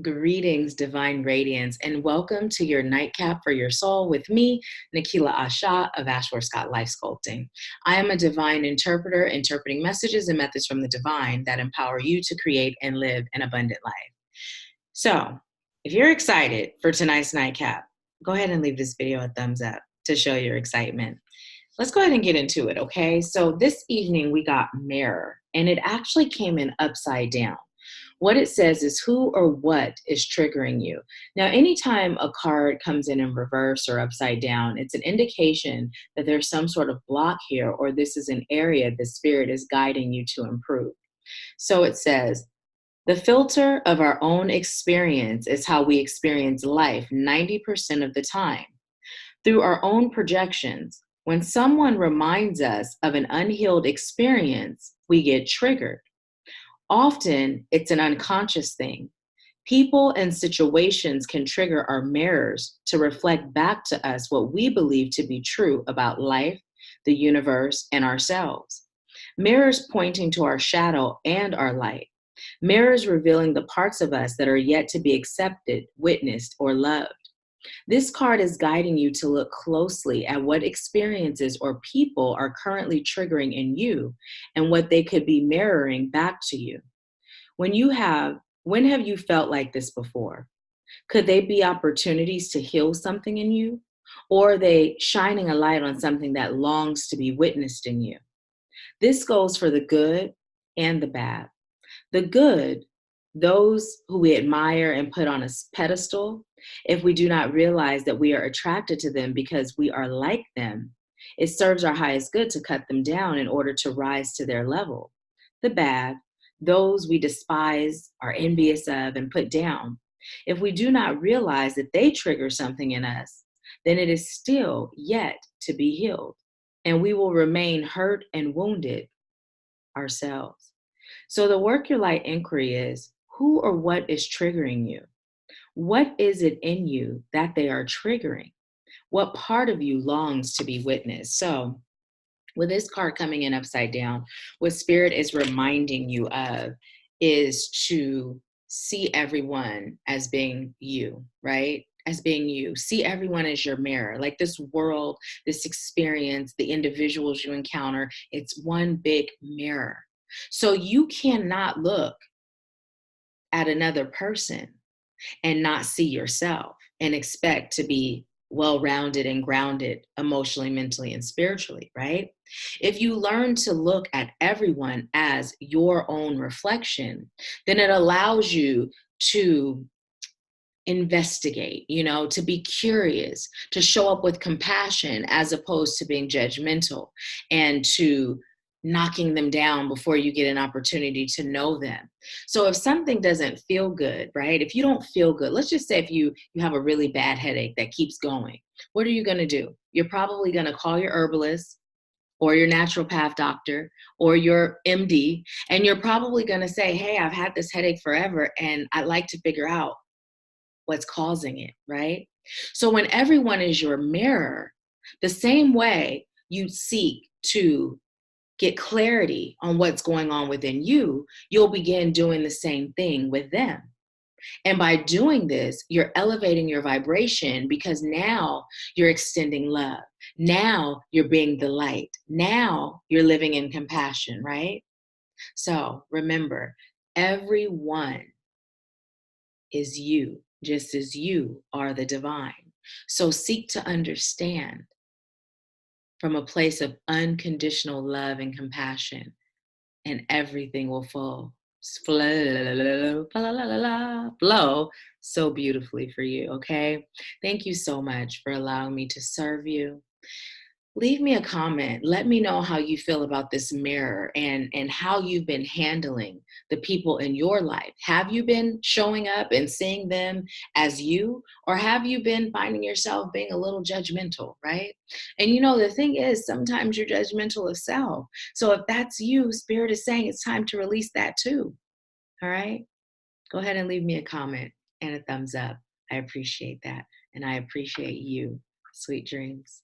Greetings, divine radiance, and welcome to your nightcap for your soul with me, Nahkila Isha of AshworthScott Life Sculpting. I am a divine interpreter, interpreting messages and methods from the divine that empower you to create and live an abundant life. So, if you're excited for tonight's nightcap, go ahead and leave this video a thumbs up to show your excitement. Let's go ahead and get into it, okay? So this evening we got mirror, and it actually came in upside down. What it says is who or what is triggering you. Now, anytime a card comes in reverse or upside down, it's an indication that there's some sort of block here, or this is an area the spirit is guiding you to improve. So it says, the filter of our own experience is how we experience life 90% of the time. Through our own projections, when someone reminds us of an unhealed experience, we get triggered. Often, it's an unconscious thing. People and situations can trigger our mirrors to reflect back to us what we believe to be true about life, the universe, and ourselves. Mirrors pointing to our shadow and our light. Mirrors revealing the parts of us that are yet to be accepted, witnessed, or loved. This card is guiding you to look closely at what experiences or people are currently triggering in you and what they could be mirroring back to you. When have you felt like this before? Could they be opportunities to heal something in you? Or are they shining a light on something that longs to be witnessed in you? This goes for the good and the bad. The good, those who we admire and put on a pedestal, if we do not realize that we are attracted to them because we are like them, it serves our highest good to cut them down in order to rise to their level. The bad, those we despise, are envious of, and put down, if we do not realize that they trigger something in us, then it is still yet to be healed, and we will remain hurt and wounded ourselves. So the work your light inquiry is, who or what is triggering you? What is it in you that they are triggering? What part of you longs to be witnessed? So with this card coming in upside down, what Spirit is reminding you of is to see everyone as being you, right? As being you. See everyone as your mirror. Like this world, this experience, the individuals you encounter, it's one big mirror. So you cannot look at another person and not see yourself and expect to be well-rounded and grounded emotionally, mentally, and spiritually, right? If you learn to look at everyone as your own reflection, then it allows you to investigate, to be curious, to show up with compassion as opposed to being judgmental and to knocking them down before you get an opportunity to know them. So if something doesn't feel good, right? If you don't feel good, let's just say if you have a really bad headache that keeps going, what are you going to do? You're probably going to call your herbalist or your naturopath doctor or your MD, and you're probably going to say, hey, I've had this headache forever and I'd like to figure out what's causing it, right? So when everyone is your mirror, the same way you seek to get clarity on what's going on within you, you'll begin doing the same thing with them. And by doing this, you're elevating your vibration because now you're extending love. Now you're being the light. Now you're living in compassion, right? So remember, everyone is you, just as you are the divine. So seek to understand from a place of unconditional love and compassion, and everything will flow so beautifully for you, okay? Thank you so much for allowing me to serve you. Leave me a comment. Let me know how you feel about this mirror and how you've been handling the people in your life. Have you been showing up and seeing them as you, or have you been finding yourself being a little judgmental, right? And the thing is, sometimes you're judgmental of self. So if that's you, Spirit is saying it's time to release that too, all right? Go ahead and leave me a comment and a thumbs up. I appreciate that. And I appreciate you. Sweet dreams.